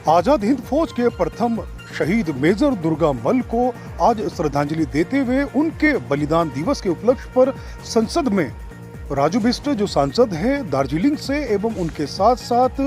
आजाद हिंद फौज के प्रथम शहीद मेजर दुर्गा मल को आज श्रद्धांजलि देते हुए उनके बलिदान दिवस के उपलक्ष्य पर संसद में राजू बिष्ट जो सांसद हैं दार्जिलिंग से एवं उनके साथ साथ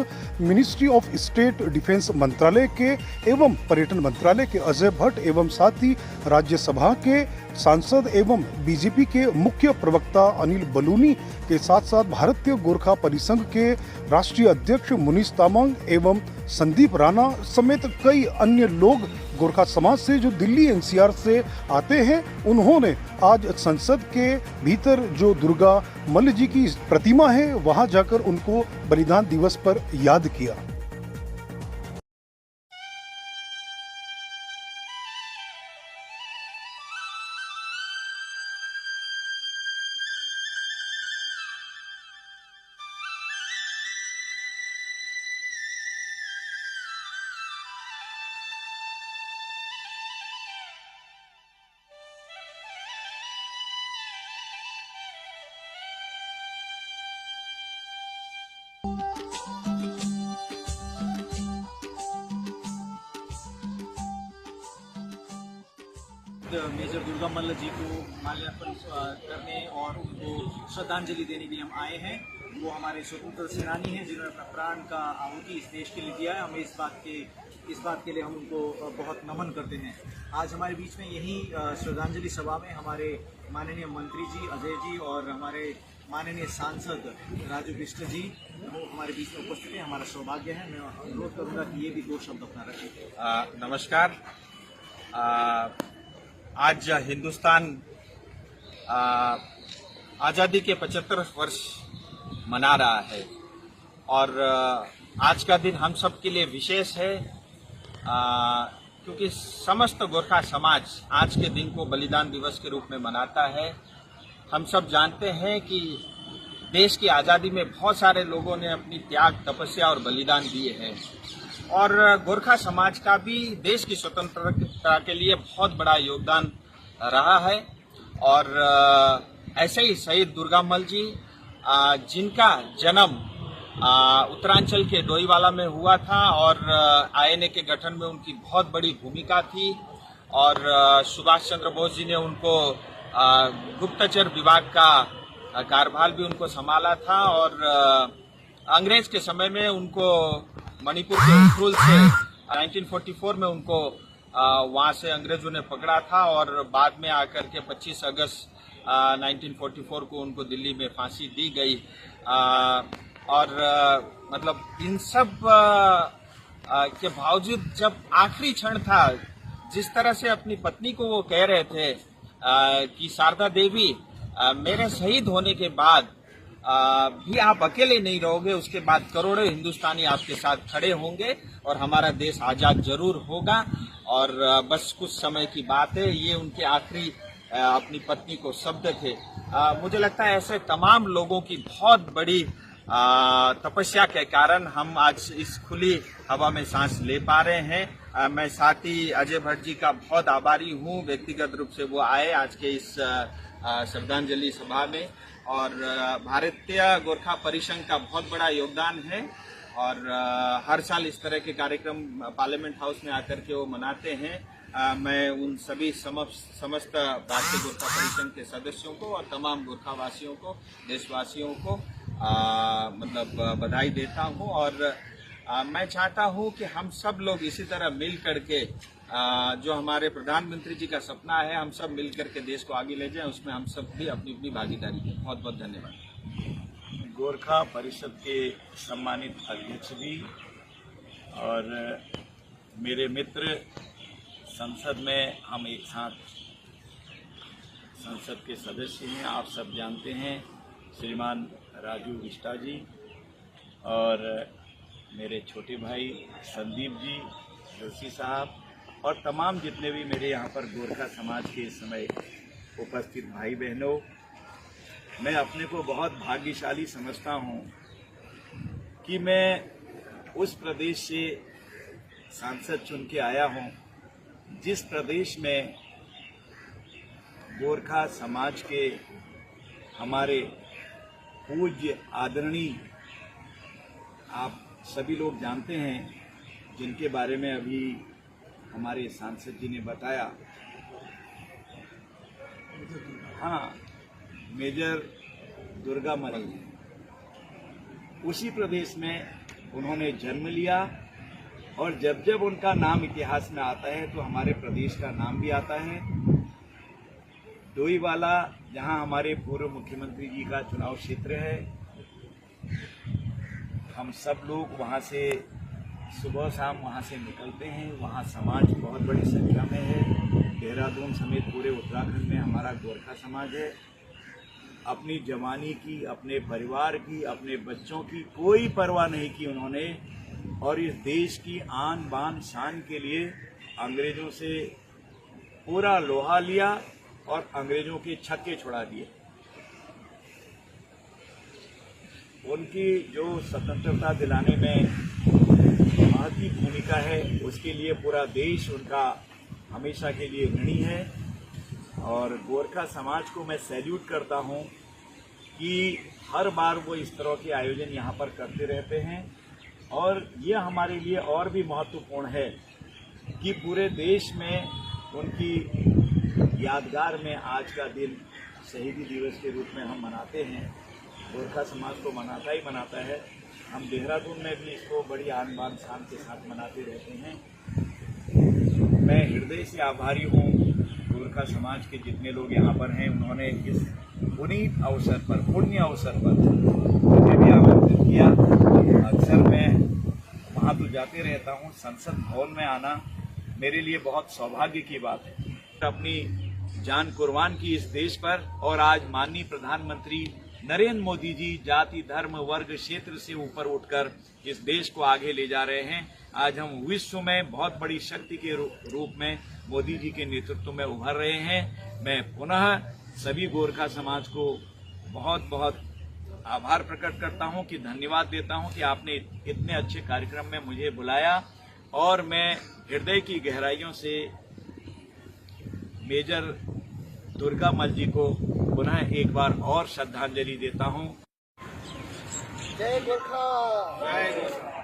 मिनिस्ट्री ऑफ स्टेट डिफेंस मंत्रालय के एवं पर्यटन मंत्रालय के अजय भट्ट एवं साथ ही राज्यसभा के सांसद एवं बीजेपी के मुख्य प्रवक्ता अनिल बलूनी के साथ साथ भारतीय गोरखा परिसंघ के राष्ट्रीय अध्यक्ष मुनीष तामांग एवं संदीप राणा समेत कई अन्य लोग गोरखा समाज से जो दिल्ली एनसीआर से आते हैं, उन्होंने आज संसद के भीतर जो दुर्गा मल्ल जी की प्रतिमा है वहां जाकर उनको बलिदान दिवस पर याद किया। मेजर दुर्गा मल्ल जी को माल्यार्पण करने और उनको श्रद्धांजलि देने के लिए हम आए हैं। वो हमारे स्वतंत्र सेनानी हैं जिन्होंने अपना प्राण का आहुति इस देश के लिए दिया है। हमें इस बात के लिए हम उनको बहुत नमन करते हैं। आज हमारे बीच में यही श्रद्धांजलि सभा में हमारे माननीय मंत्री जी अजय जी और हमारे माननीय सांसद राजू बिष्ट जी वो हमारे बीच में उपस्थित हैं। हमारा सौभाग्य है। मैं अनुरोध करूंगा कि ये भी दो शब्द अपना रखें। नमस्कार। आज हिंदुस्तान आज़ादी के 75 वर्ष मना रहा है और आज का दिन हम सब के लिए विशेष है क्योंकि समस्त गोरखा समाज आज के दिन को बलिदान दिवस के रूप में मनाता है। हम सब जानते हैं कि देश की आज़ादी में बहुत सारे लोगों ने अपनी त्याग, तपस्या और बलिदान दिए हैं और गोरखा समाज का भी देश की स्वतंत्रता के लिए बहुत बड़ा योगदान रहा है। और ऐसे ही शहीद दुर्गा मल जी जिनका जन्म उत्तरांचल के डोईवाला में हुआ था और आईएनए के गठन में उनकी बहुत बड़ी भूमिका थी और सुभाष चंद्र बोस जी ने उनको गुप्तचर विभाग का कार्यभार भी उनको संभाला था और अंग्रेज के समय में उनको मणिपुर के उखरुल से 1944 में उनको वहां से अंग्रेजों ने पकड़ा था और बाद में आकर के 25 अगस्त 1944 को उनको दिल्ली में फांसी दी गई। और मतलब इन सब के बावजूद जब आखिरी क्षण था, जिस तरह से अपनी पत्नी को वो कह रहे थे कि शारदा देवी मेरे शहीद होने के बाद भी आप अकेले नहीं रहोगे, उसके बाद करोड़ों हिंदुस्तानी आपके साथ खड़े होंगे और हमारा देश आजाद जरूर होगा और बस कुछ समय की बात है। ये उनके आखिरी अपनी पत्नी को शब्द थे। मुझे लगता है ऐसे तमाम लोगों की बहुत बड़ी तपस्या के कारण हम आज इस खुली हवा में सांस ले पा रहे हैं। मैं साथ ही अजय भट्ट जी का बहुत आभारी हूँ, व्यक्तिगत रूप से वो आए आज के इस श्रद्धांजलि सभा में और भारतीय गोरखा परिसंघ का बहुत बड़ा योगदान है और हर साल इस तरह के कार्यक्रम पार्लियामेंट हाउस में आकर के वो मनाते हैं। मैं उन सभी समस्त भारतीय गोरखा परिसंघ के सदस्यों को और तमाम गोरखावासियों को, देशवासियों को मतलब बधाई देता हूँ और मैं चाहता हूँ कि हम सब लोग इसी तरह मिल करके जो हमारे प्रधानमंत्री जी का सपना है, हम सब मिल करके देश को आगे ले जाएं, उसमें हम सब भी अपनी अपनी भागीदारी दें। बहुत बहुत धन्यवाद। गोरखा परिषद के सम्मानित अध्यक्ष जी और मेरे मित्र, संसद में हम एक साथ संसद के सदस्य हैं, आप सब जानते हैं, श्रीमान राजू बिष्ट जी और मेरे छोटे भाई संदीप जी जोशी साहब और तमाम जितने भी मेरे यहाँ पर गोरखा समाज के इस समय उपस्थित भाई बहनों, मैं अपने को बहुत भाग्यशाली समझता हूँ कि मैं उस प्रदेश से सांसद चुन के आया हूँ जिस प्रदेश में गोरखा समाज के हमारे पूज्य आदरणीय आप सभी लोग जानते हैं जिनके बारे में अभी हमारे सांसद जी ने बताया, हाँ, मेजर दुर्गा मल उसी प्रदेश में उन्होंने जन्म लिया और जब जब उनका नाम इतिहास में आता है तो हमारे प्रदेश का नाम भी आता है। डोईवाला, जहां हमारे पूर्व मुख्यमंत्री जी का चुनाव क्षेत्र है, हम सब लोग वहां से सुबह शाम वहां से निकलते हैं। वहां समाज बहुत बड़ी संख्या में है। देहरादून समेत पूरे उत्तराखंड में हमारा गोरखा समाज है। अपनी जवानी की, अपने परिवार की, अपने बच्चों की कोई परवाह नहीं की उन्होंने और इस देश की आन बान शान के लिए अंग्रेजों से पूरा लोहा लिया और अंग्रेजों के छक्के छुड़ा दिए। उनकी जो स्वतंत्रता दिलाने में महती भूमिका है, उसके लिए पूरा देश उनका हमेशा के लिए ऋणी है। और गोरखा समाज को मैं सैल्यूट करता हूं कि हर बार वो इस तरह के आयोजन यहाँ पर करते रहते हैं और ये हमारे लिए और भी महत्वपूर्ण है कि पूरे देश में उनकी यादगार में आज का दिन शहीदी दिवस के रूप में हम मनाते हैं। गोरखा समाज को मनाता ही मनाता है। हम देहरादून में भी इसको बड़ी आन बान शान के साथ मनाते रहते हैं। मैं हृदय से आभारी हूँ गोरखा समाज के जितने लोग यहाँ पर हैं। उन्होंने इस पुनीत अवसर पर, पुण्य अवसर पर मुझे भी आमंत्रित किया। अक्सर मैं वहाँ तो जाते रहता हूँ, संसद भवन में आना मेरे लिए बहुत सौभाग्य की बात है। अपनी जान कुर्बान की इस देश पर और आज माननीय प्रधानमंत्री नरेंद्र मोदी जी जाति, धर्म, वर्ग, क्षेत्र से ऊपर उठकर इस देश को आगे ले जा रहे हैं। आज हम विश्व में बहुत बड़ी शक्ति के रूप में मोदी जी के नेतृत्व में उभर रहे हैं। मैं पुनः सभी गोरखा समाज को बहुत बहुत आभार प्रकट करता हूं कि धन्यवाद देता हूं कि आपने इतने अच्छे कार्यक्रम में मुझे बुलाया और मैं हृदय की गहराइयों से मेजर दुर्गा मल जी को पुनः एक बार और श्रद्धांजलि देता हूं। जय गोरखा। जय गोरखा।